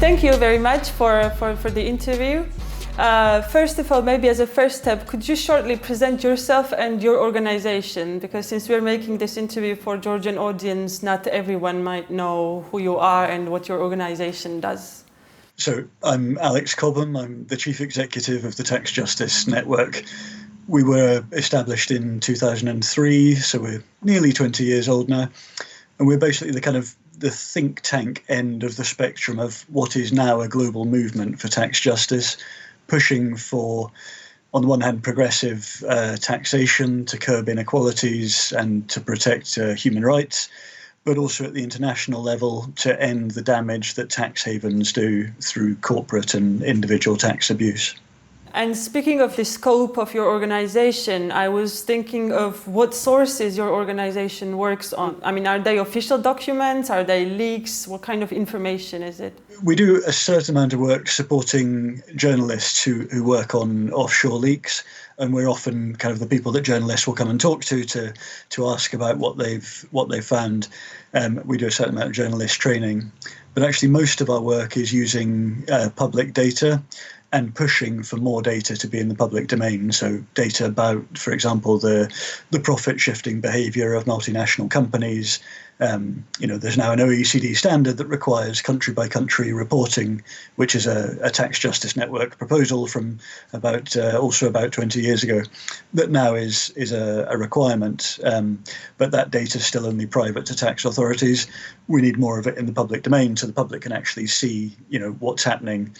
thank you very much for the interview. First of all, maybe as a first step, could you shortly present yourself and your organization? Because since we're making this interview for Georgian audience, not everyone might know who you are and what your organization does. So I'm Alex Cobham. I'm the Chief Executive of the Tax Justice Network. We were established in 2003, so we're nearly 20 years old now. And we're basically the think tank end of the spectrum of what is now a global movement for tax justice, pushing for, on the one hand, progressive taxation to curb inequalities and to protect human rights, but also at the international level to end the damage that tax havens do through corporate and individual tax abuse. And speaking of the scope of your organization, I was thinking of what sources your organization works on. I mean, are they official documents? Are they leaks? What kind of information is it? We do a certain amount of work supporting journalists who work on offshore leaks, and we're often kind of the people that journalists will come and talk to ask about what they've found. We do a certain amount of journalist training, but actually most of our work is using public data and pushing for more data to be in the public domain. So data about, for example, the profit-shifting behaviour of multinational companies. There's now an OECD standard that requires country-by-country reporting, which is a Tax Justice Network proposal from about 20 years ago, that now is a requirement. But that data is still only private to tax authorities. We need more of it in the public domain so the public can actually see, what's happening.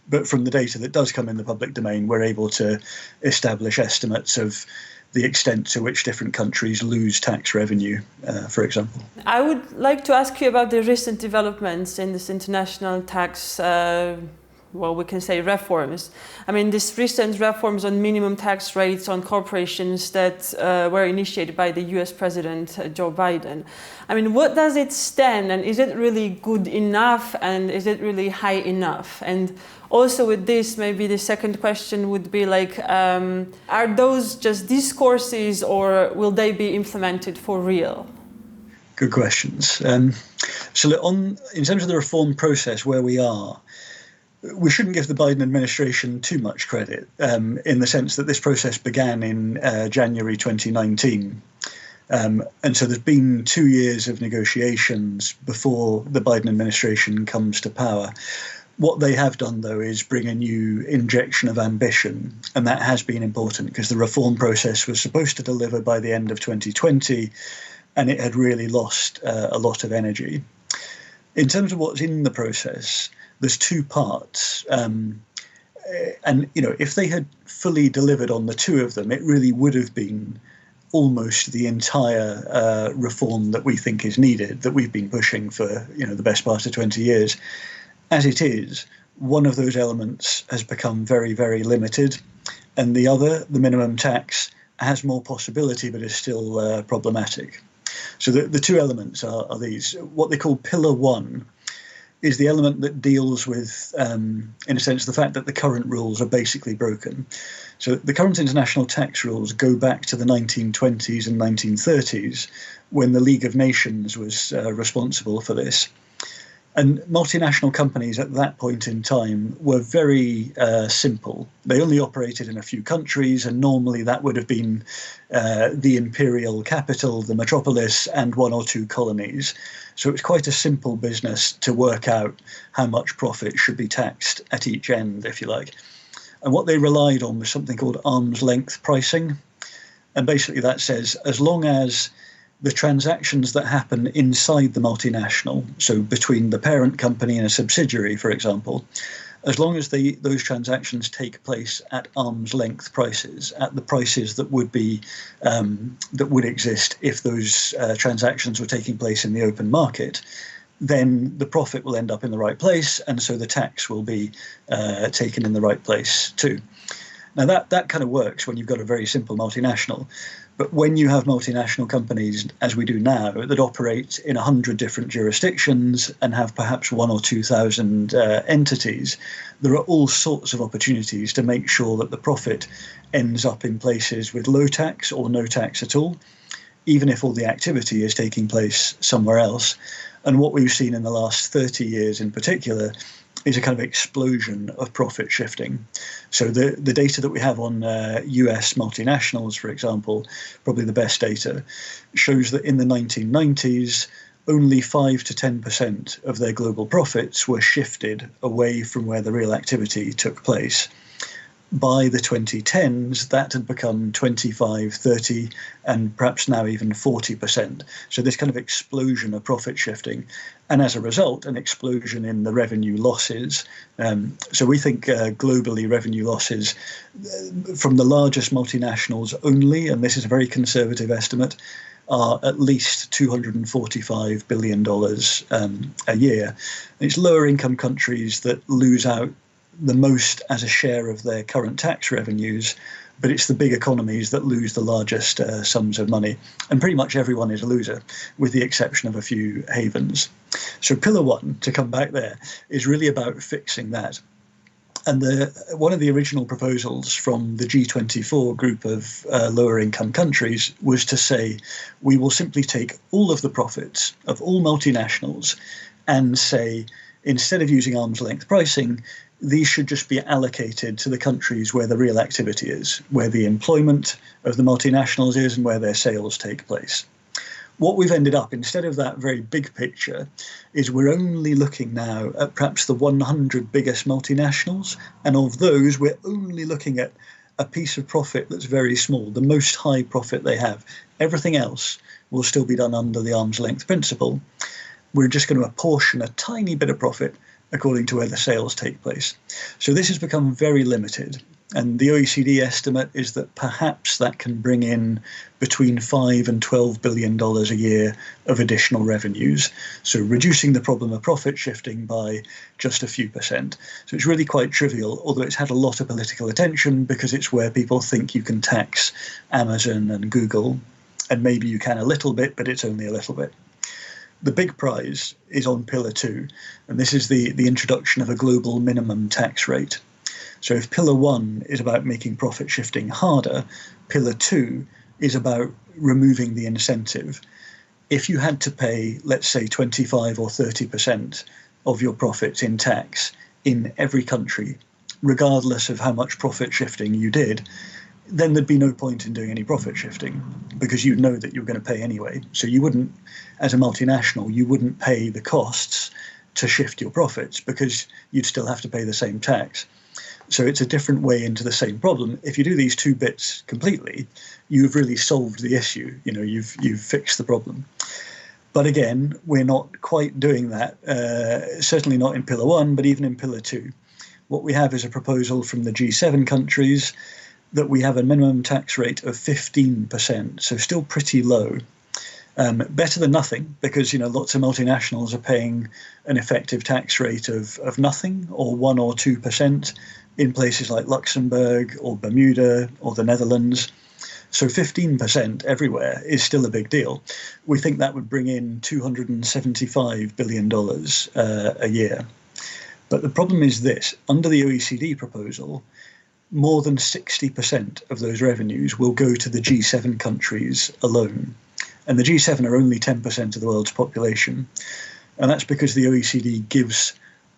But from the data that does come in the public domain, we're able to establish estimates of the extent to which different countries lose tax revenue, for example. I would like to ask you about the recent developments in this international tax, we can say reforms. I mean, these recent reforms on minimum tax rates on corporations that were initiated by the US President Joe Biden. I mean, what does it stand, and is it really good enough, and is it really high enough? And also with this, maybe the second question would be are those just discourses, or will they be implemented for real? Good questions. So in terms of the reform process, where we are, we shouldn't give the Biden administration too much credit in the sense that this process began in January 2019. And so there's been 2 years of negotiations before the Biden administration comes to power. What they have done, though, is bring a new injection of ambition, and that has been important because the reform process was supposed to deliver by the end of 2020, and it had really lost a lot of energy. In terms of what's in the process, there's two parts. If they had fully delivered on the two of them, it really would have been almost the entire reform that we think is needed, that we've been pushing for the best part of 20 years. As it is, one of those elements has become very, very limited, and the other, the minimum tax, has more possibility but is still problematic. So the two elements are these. What they call Pillar 1 is the element that deals with, in a sense, the fact that the current rules are basically broken. So the current international tax rules go back to the 1920s and 1930s, when the League of Nations was responsible for this. And multinational companies at that point in time were very simple. They only operated in a few countries, and normally that would have been the imperial capital, the metropolis, and one or two colonies. So it was quite a simple business to work out how much profit should be taxed at each end, if you like. And what they relied on was something called arm's length pricing. And basically that says as long as the transactions that happen inside the multinational, so between the parent company and a subsidiary, for example, as long as those transactions take place at arm's length prices, at the prices that would be that would exist if those transactions were taking place in the open market, then the profit will end up in the right place, and so the tax will be taken in the right place too. Now that kind of works when you've got a very simple multinational. But when you have multinational companies, as we do now, that operate in 100 different jurisdictions and have perhaps 1,000 or 2,000 entities, there are all sorts of opportunities to make sure that the profit ends up in places with low tax or no tax at all, even if all the activity is taking place somewhere else. And what we've seen in the last 30 years in particular is a kind of explosion of profit shifting. So the data that we have on US multinationals, for example, probably the best data, shows that in the 1990s, only 5 to 10% of their global profits were shifted away from where the real activity took place. By the 2010s, that had become 25, 30, and perhaps now even 40%. So this kind of explosion of profit shifting, and as a result, an explosion in the revenue losses. So we think globally revenue losses from the largest multinationals only, and this is a very conservative estimate, are at least $245 billion a year. It's lower income countries that lose out the most as a share of their current tax revenues, but it's the big economies that lose the largest sums of money. And pretty much everyone is a loser, with the exception of a few havens. So Pillar 1, to come back there, is really about fixing that. And one of the original proposals from the G24 group of lower income countries was to say, we will simply take all of the profits of all multinationals and say, instead of using arm's length pricing, these should just be allocated to the countries where the real activity is, where the employment of the multinationals is and where their sales take place. What we've ended up, instead of that very big picture, is we're only looking now at perhaps the 100 biggest multinationals, and of those we're only looking at a piece of profit that's very small, the most high profit they have. Everything else will still be done under the arm's length principle. We're just going to apportion a tiny bit of profit according to where the sales take place. So this has become very limited. And the OECD estimate is that perhaps that can bring in between $5 and $12 billion a year of additional revenues. So reducing the problem of profit shifting by just a few percent. So it's really quite trivial, although it's had a lot of political attention because it's where people think you can tax Amazon and Google. And maybe you can a little bit, but it's only a little bit. The big prize is on Pillar 2, and this is the introduction of a global minimum tax rate. So if Pillar 1 is about making profit shifting harder, Pillar 2 is about removing the incentive. If you had to pay, let's say, 25 or 30% of your profits in tax in every country, regardless of how much profit shifting you did, then there'd be no point in doing any profit shifting because you'd know that you're going to pay anyway. So you wouldn't, as a multinational, you wouldn't pay the costs to shift your profits because you'd still have to pay the same tax. So it's a different way into the same problem. If you do these two bits completely, you've really solved the issue. You know, you've fixed the problem. But again, we're not quite doing that, certainly not in Pillar 1, but even in Pillar 2. What we have is a proposal from the G7 countries that we have a minimum tax rate of 15%, so still pretty low. Better than nothing, because lots of multinationals are paying an effective tax rate of nothing, or 1 or 2% in places like Luxembourg or Bermuda or the Netherlands. So 15% everywhere is still a big deal. We think that would bring in $275 billion a year. But the problem is this: under the OECD proposal, more than 60% of those revenues will go to the G7 countries alone. And the G7 are only 10% of the world's population. And that's because the OECD gives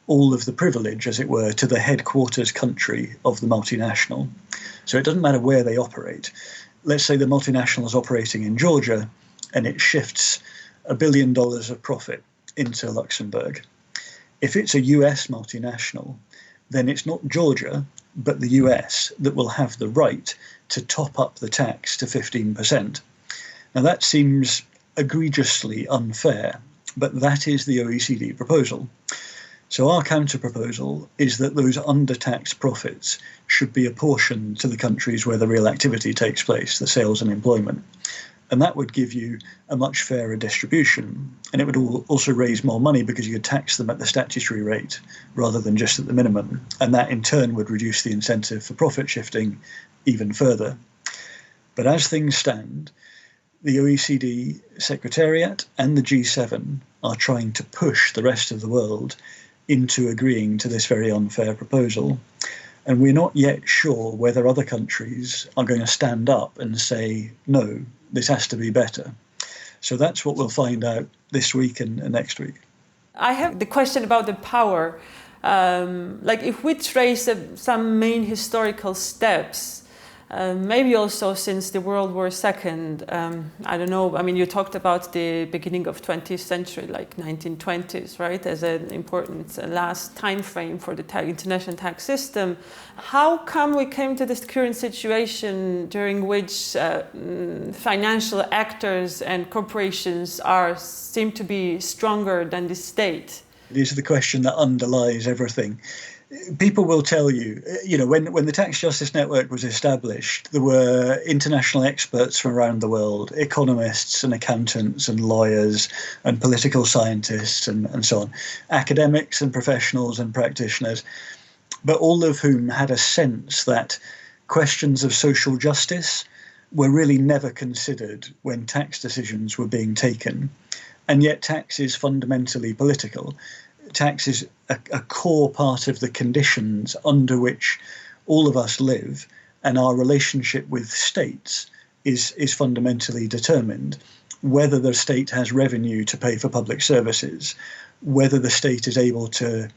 all of the privilege, as it were, to the headquarters country of the multinational. So it doesn't matter where they operate. Let's say the multinational is operating in Georgia and it shifts $1 billion of profit into Luxembourg. If it's a US multinational, then it's not Georgia, but the US that will have the right to top up the tax to 15%. Now that seems egregiously unfair, but that is the OECD proposal. So our counter proposal is that those under-taxed profits should be apportioned to the countries where the real activity takes place, the sales and employment. And that would give you a much fairer distribution. And it would also raise more money because you could tax them at the statutory rate rather than just at the minimum. And that in turn would reduce the incentive for profit shifting even further. But as things stand, the OECD Secretariat and the G7 are trying to push the rest of the world into agreeing to this very unfair proposal. And we're not yet sure whether other countries are going to stand up and say, no, this has to be better. So that's what we'll find out this week and next week. I have the question about the power. Like if we trace some main historical steps, maybe also since the World War II, I don't know, I mean, you talked about the beginning of 20th century, like 1920s, right, as an important last time frame for the international tax system. How come we came to this current situation during which financial actors and corporations seem to be stronger than the state? This is the question that underlies everything. People will tell you, when the Tax Justice Network was established, there were international experts from around the world, economists and accountants and lawyers and political scientists and so on, academics and professionals and practitioners, but all of whom had a sense that questions of social justice were really never considered when tax decisions were being taken. And yet tax is fundamentally political. Tax is a core part of the conditions under which all of us live, and our relationship with states is fundamentally determined. Whether the state has revenue to pay for public services, whether the state is able to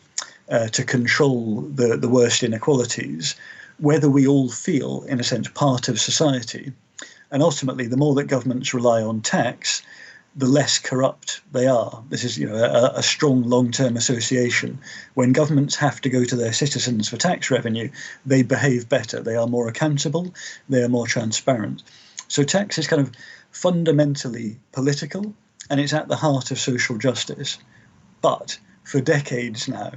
control the worst inequalities, whether we all feel, in a sense, part of society. And ultimately, the more that governments rely on tax, the less corrupt they are. This is, a strong long-term association. When governments have to go to their citizens for tax revenue, they behave better. They are more accountable. They are more transparent. So tax is kind of fundamentally political, and it's at the heart of social justice. But for decades now,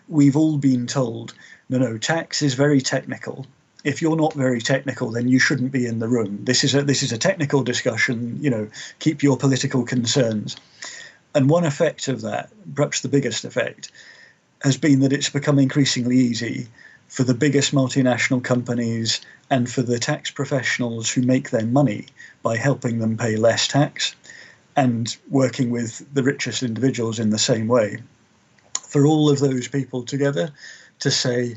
we've all been told, no, tax is very technical. If you're not very technical, then you shouldn't be in the room. This is a technical discussion, keep your political concerns. And one effect of that, perhaps the biggest effect, has been that it's become increasingly easy for the biggest multinational companies and for the tax professionals who make their money by helping them pay less tax and working with the richest individuals in the same way, for all of those people together to say,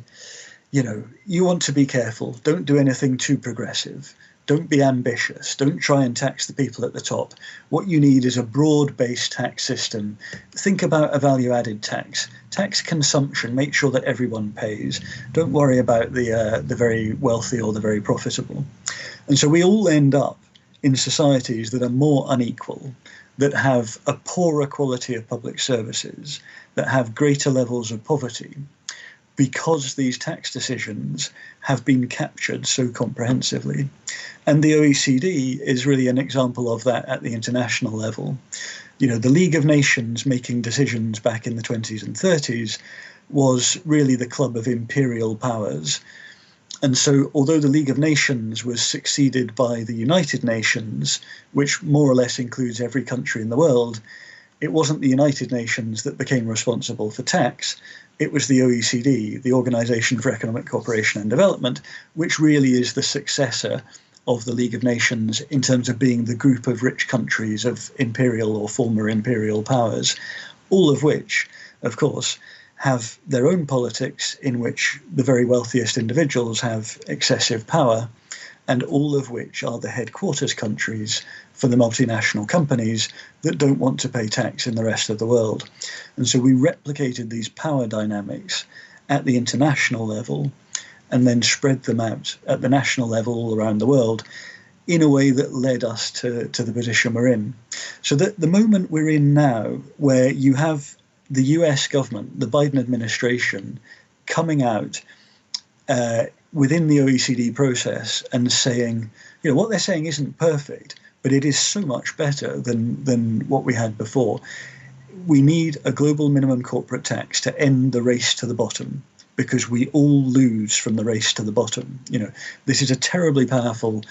you want to be careful. Don't do anything too progressive. Don't be ambitious. Don't try and tax the people at the top. What you need is a broad-based tax system. Think about a value-added tax. Tax consumption. Make sure that everyone pays. Don't worry about the very wealthy or the very profitable. And so we all end up in societies that are more unequal, that have a poorer quality of public services, that have greater levels of poverty, because these tax decisions have been captured so comprehensively. And the OECD is really an example of that at the international level. The League of Nations making decisions back in the 20s and 30s was really the club of imperial powers. And so although the League of Nations was succeeded by the United Nations, which more or less includes every country in the world, it wasn't the United Nations that became responsible for tax. It was the OECD, the Organization for Economic Cooperation and Development, which really is the successor of the League of Nations in terms of being the group of rich countries of imperial or former imperial powers, all of which, of course, have their own politics in which the very wealthiest individuals have excessive power, and all of which are the headquarters countries for the multinational companies that don't want to pay tax in the rest of the world. And so we replicated these power dynamics at the international level and then spread them out at the national level all around the world in a way that led us to the position we're in. So that the moment we're in now, where you have the US government, the Biden administration, coming out within the OECD process and saying, what they're saying isn't perfect, but it is so much better than what we had before. We need a global minimum corporate tax to end the race to the bottom, because we all lose from the race to the bottom. This is a terribly powerful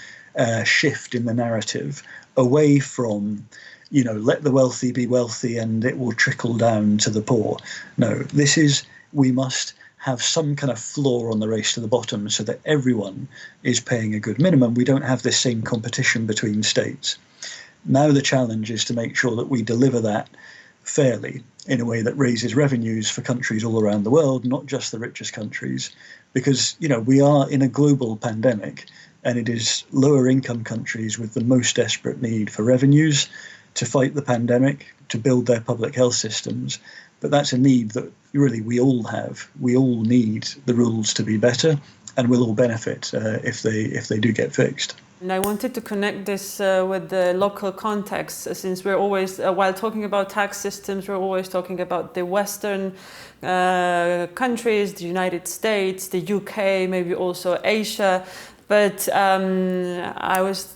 shift in the narrative away from, let the wealthy be wealthy and it will trickle down to the poor. No, this is, we must have some kind of floor on the race to the bottom so that everyone is paying a good minimum. We don't have this same competition between states. Now the challenge is to make sure that we deliver that fairly in a way that raises revenues for countries all around the world, not just the richest countries, because, we are in a global pandemic and it is lower income countries with the most desperate need for revenues to fight the pandemic, to build their public health systems. But that's a need that really we all have. We all need the rules to be better, and we'll all benefit if they do get fixed. And I wanted to connect this with the local context, since we're always, while talking about tax systems, we're always talking about the Western countries, the United States, the UK, maybe also Asia. But I was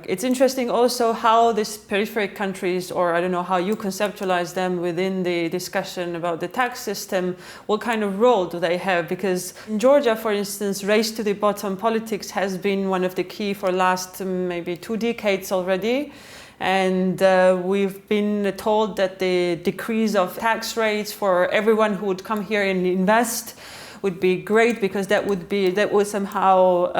it's interesting also how these peripheral countries, or I don't know how you conceptualize them within the discussion about the tax system, what kind of role do they have? Because in Georgia, for instance, race to the bottom politics has been one of the key for last maybe 2 decades already. And we've been told that the decrease of tax rates for everyone who would come here and invest would be great, because that would somehow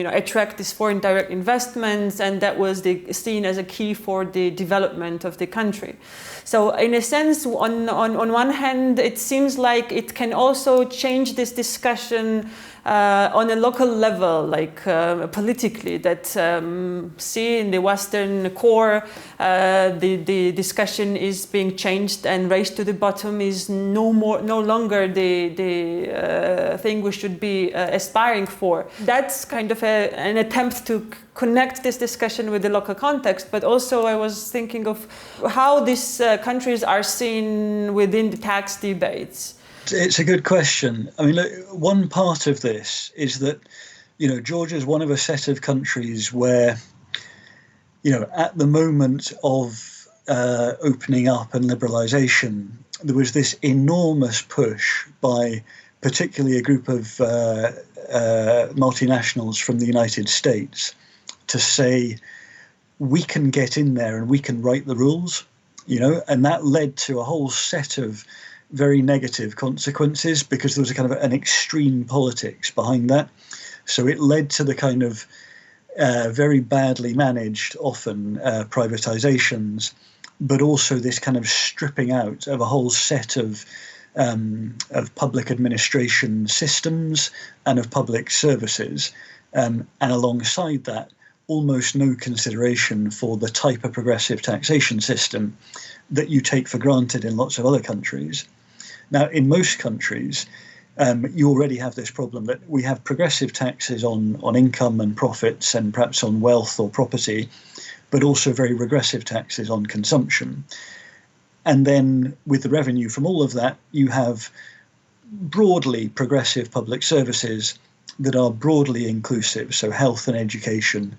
attract these foreign direct investments, and that was seen as a key for the development of the country. So in a sense, on one hand, it seems like it can also change this discussion on a local level, like politically, that see in the Western core, the discussion is being changed, and race to the bottom is no longer the thing we should be aspiring for. That's kind of an attempt to connect this discussion with the local context, but also I was thinking of how these countries are seen within the tax debates. It's a good question. I mean, look, one part of this is that, Georgia is one of a set of countries where, at the moment of opening up and liberalisation, there was this enormous push by particularly a group of multinationals from the United States to say, we can get in there and we can write the rules, and that led to a whole set of very negative consequences, because there was a kind of an extreme politics behind that. So it led to the kind of very badly managed, often privatizations, but also this kind of stripping out of a whole set of public administration systems and of public services, and alongside that, almost no consideration for the type of progressive taxation system that you take for granted in lots of other countries. Now, in most countries, you already have this problem that we have progressive taxes on income and profits and perhaps on wealth or property, but also very regressive taxes on consumption. And then with the revenue from all of that, you have broadly progressive public services that are broadly inclusive. So health and education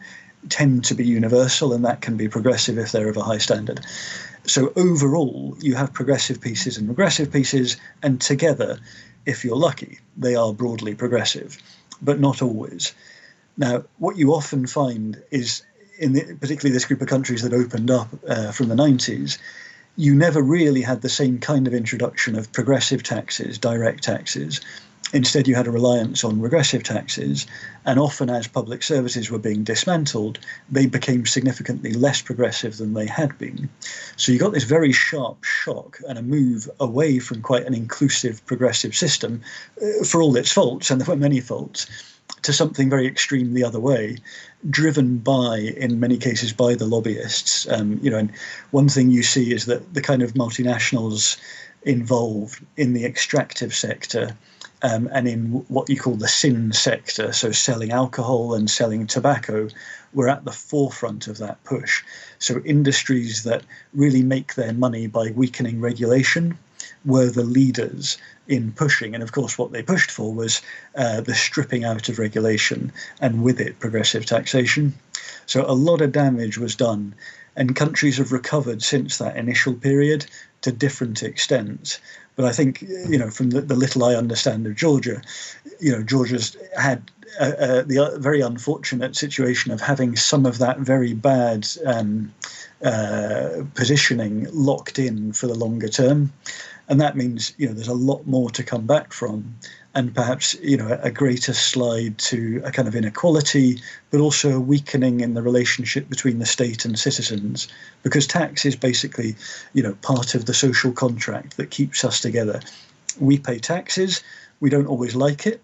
tend to be universal, and that can be progressive if they're of a high standard. So overall, you have progressive pieces and regressive pieces, and together, if you're lucky, they are broadly progressive, but not always. Now, what you often find is, particularly this group of countries that opened up from the 90s, you never really had the same kind of introduction of progressive taxes, direct taxes. Instead, you had a reliance on regressive taxes, and often as public services were being dismantled, they became significantly less progressive than they had been. So you got this very sharp shock and a move away from quite an inclusive progressive system, for all its faults, and there were many faults, to something very extreme the other way, driven by, in many cases, by the lobbyists. And one thing you see is that the kind of multinationals involved in the extractive sector, and in what you call the sin sector, so selling alcohol and selling tobacco, were at the forefront of that push. So industries that really make their money by weakening regulation were the leaders in pushing. And of course, what they pushed for was the stripping out of regulation, and with it, progressive taxation. So a lot of damage was done, and countries have recovered since that initial period to different extents. But I think, from the little I understand of Georgia, Georgia's had the very unfortunate situation of having some of that very bad positioning locked in for the longer term. And that means, there's a lot more to come back from, and perhaps, a greater slide to a kind of inequality, but also a weakening in the relationship between the state and citizens, because tax is basically, part of the social contract that keeps us together. We pay taxes, we don't always like it,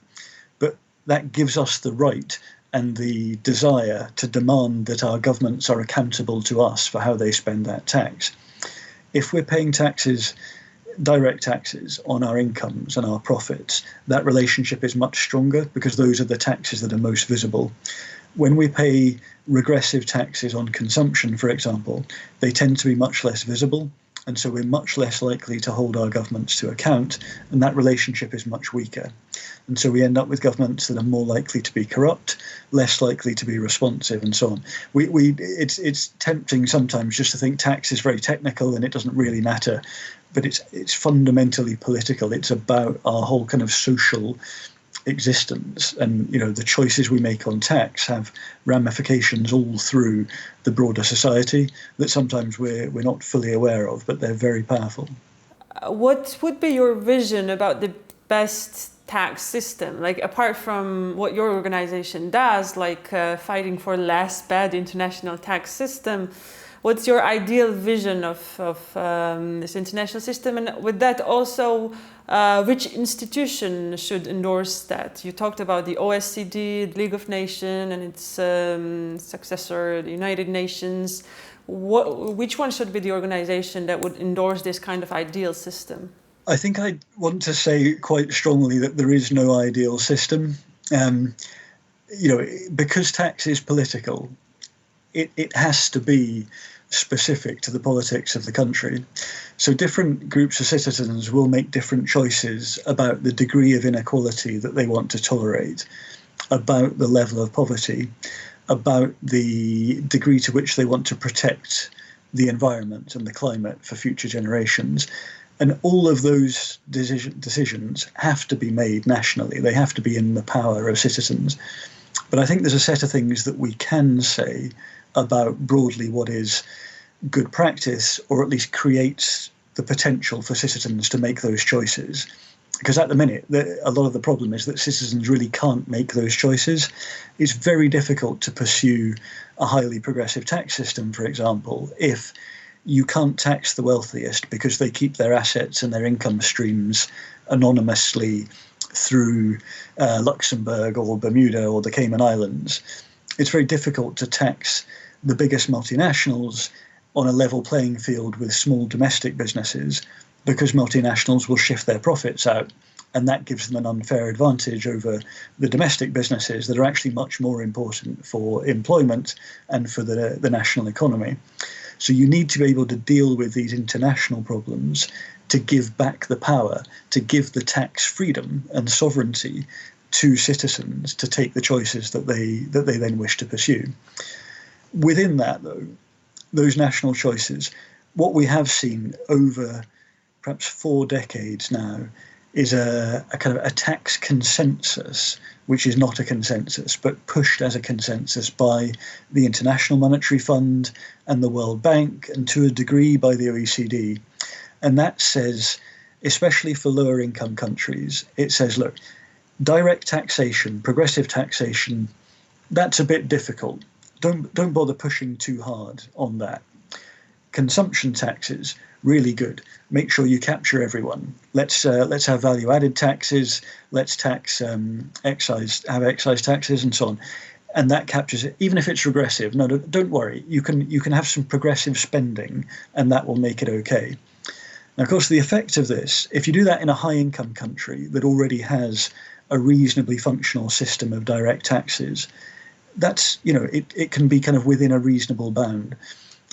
but that gives us the right and the desire to demand that our governments are accountable to us for how they spend that tax. If we're paying taxes, direct taxes on our incomes and our profits, that relationship is much stronger because those are the taxes that are most visible. When we pay regressive taxes on consumption, for example, they tend to be much less visible, and so we're much less likely to hold our governments to account, and that relationship is much weaker. And so we end up with governments that are more likely to be corrupt, less likely to be responsive, and so on. It's tempting sometimes just to think tax is very technical and it doesn't really matter, but it's fundamentally political. It's about our whole kind of social existence, and the choices we make on tax have ramifications all through the broader society that sometimes we're not fully aware of, but they're very powerful. What would be your vision about the best tax system, like apart from what your organization does, like fighting for less bad international tax system? What's your ideal vision of this international system? And with that also, which institution should endorse that? You talked about the OECD, the League of Nations, and its successor, the United Nations. Which one should be the organization that would endorse this kind of ideal system? I think I want to say quite strongly that there is no ideal system. Because tax is political, it has to be specific to the politics of the country. So different groups of citizens will make different choices about the degree of inequality that they want to tolerate, about the level of poverty, about the degree to which they want to protect the environment and the climate for future generations. And all of those decisions have to be made nationally. They have to be in the power of citizens. But I think there's a set of things that we can say about broadly what is good practice, or at least creates the potential for citizens to make those choices. Because at the minute, a lot of the problem is that citizens really can't make those choices. It's very difficult to pursue a highly progressive tax system, for example, if you can't tax the wealthiest because they keep their assets and their income streams anonymously through Luxembourg or Bermuda or the Cayman Islands. It's very difficult to tax the biggest multinationals on a level playing field with small domestic businesses, because multinationals will shift their profits out, and that gives them an unfair advantage over the domestic businesses that are actually much more important for employment and for the national economy. So you need to be able to deal with these international problems to give back the power, to give the tax freedom and sovereignty to citizens to take the choices that they then wish to pursue. Within that, though, those national choices, what we have seen over perhaps 4 decades now is a kind of a tax consensus, which is not a consensus, but pushed as a consensus by the International Monetary Fund and the World Bank, and to a degree by the OECD. And that says, especially for lower income countries, it says, look, direct taxation, progressive taxation, that's a bit difficult. Don't bother pushing too hard on that. Consumption taxes, really good. Make sure you capture everyone. Let's have value-added taxes. Let's tax have excise taxes and so on, and that captures it. Even if it's regressive, no, don't worry. You can have some progressive spending, and that will make it okay. Now, of course, the effect of this, if you do that in a high-income country that already has a reasonably functional system of direct taxes, that's it can be kind of within a reasonable bound.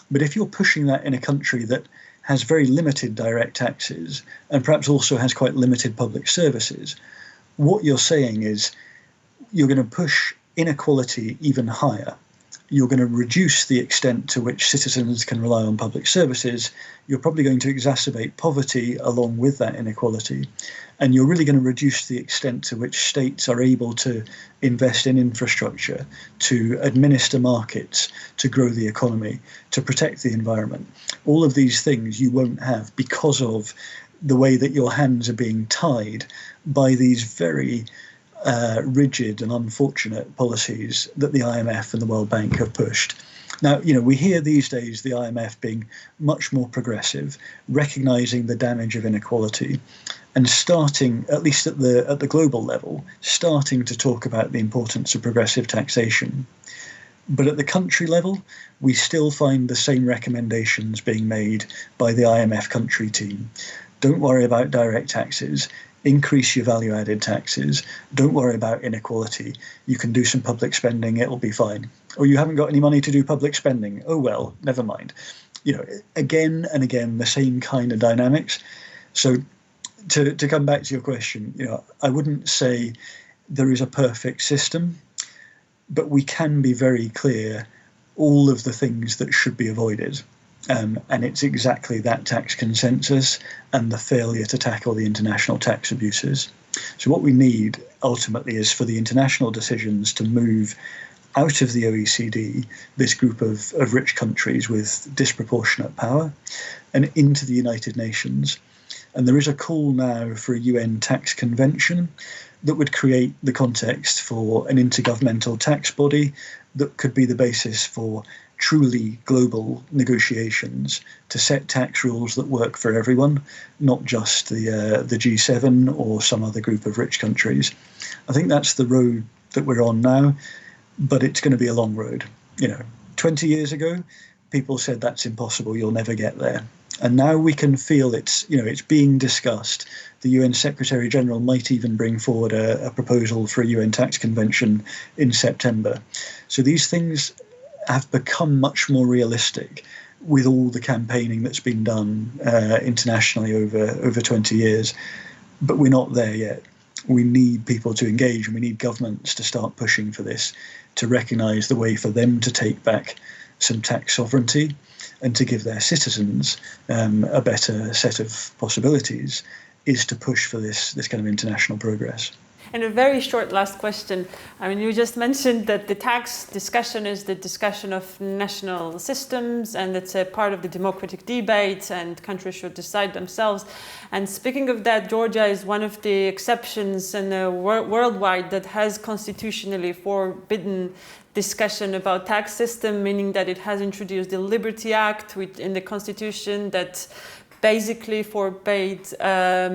But if you're pushing that in a country that has very limited direct taxes and perhaps also has quite limited public services, what you're saying is you're going to push inequality even higher. You're going to reduce the extent to which citizens can rely on public services. You're probably going to exacerbate poverty along with that inequality. And you're really going to reduce the extent to which states are able to invest in infrastructure, to administer markets, to grow the economy, to protect the environment. All of these things you won't have because of the way that your hands are being tied by these very rigid and unfortunate policies that the IMF and the World Bank have pushed. Now, we hear these days the IMF being much more progressive, recognising the damage of inequality, and starting, at least at the global level, starting to talk about the importance of progressive taxation. But at the country level, we still find the same recommendations being made by the IMF country team. Don't worry about direct taxes. Increase your value-added taxes. Don't worry about inequality. You can do some public spending, it'll be fine. Or you haven't got any money to do public spending. Oh, well, never mind. Again and again, the same kind of dynamics. So to come back to your question, I wouldn't say there is a perfect system, but we can be very clear all of the things that should be avoided. And it's exactly that tax consensus and the failure to tackle the international tax abuses. So what we need ultimately is for the international decisions to move out of the OECD, this group of rich countries with disproportionate power, and into the United Nations. And there is a call now for a UN tax convention that would create the context for an intergovernmental tax body that could be the basis for truly global negotiations to set tax rules that work for everyone, not just the G7 or some other group of rich countries. I think that's the road that we're on now, but it's going to be a long road. 20 years ago, people said that's impossible, you'll never get there. And now we can feel it's being discussed. The UN Secretary General might even bring forward a proposal for a UN tax convention in September. So these things have become much more realistic with all the campaigning that's been done internationally over 20 years. But we're not there yet. We need people to engage, and we need governments to start pushing for this, to recognise the way for them to take back some tax sovereignty and to give their citizens a better set of possibilities is to push for this kind of international progress. And a very short last question. You just mentioned that the tax discussion is the discussion of national systems, and it's a part of the democratic debate, and countries should decide themselves. And speaking of that, Georgia is one of the exceptions in the worldwide that has constitutionally forbidden discussion about tax system, meaning that it has introduced the Liberty Act in the constitution that basically forbade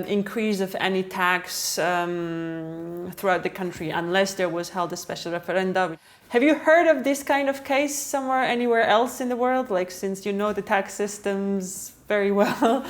increase of any tax throughout the country unless there was held a special referendum. Have you heard of this kind of case anywhere else in the world, since the tax systems very well?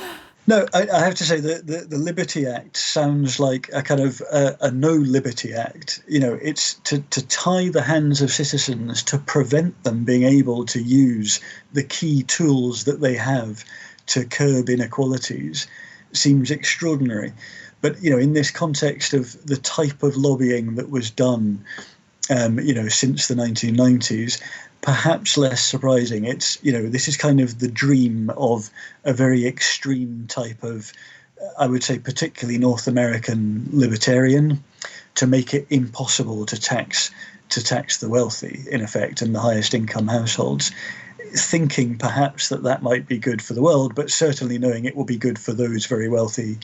No, I have to say that the Liberty Act sounds like a kind of a no Liberty Act. It's to tie the hands of citizens to prevent them being able to use the key tools that they have to curb inequalities seems extraordinary. But, in this context of the type of lobbying that was done, since the 1990s, perhaps less surprising. It's, this is kind of the dream of a very extreme type of, I would say, particularly North American libertarian, to make it impossible to tax the wealthy, in effect, and the highest income households, thinking perhaps that might be good for the world, but certainly knowing it will be good for those very wealthy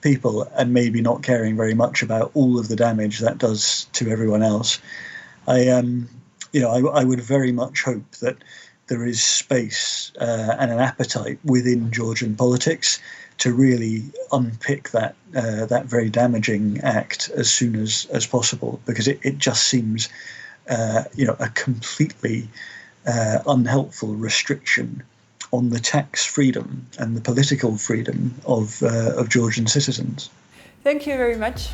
people, and maybe not caring very much about all of the damage that does to everyone else. I would very much hope that there is space and an appetite within Georgian politics to really unpick that very damaging act as soon as possible, because it just seems a completely unhelpful restriction on the tax freedom and the political freedom of Georgian citizens. Thank you very much.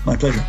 My pleasure.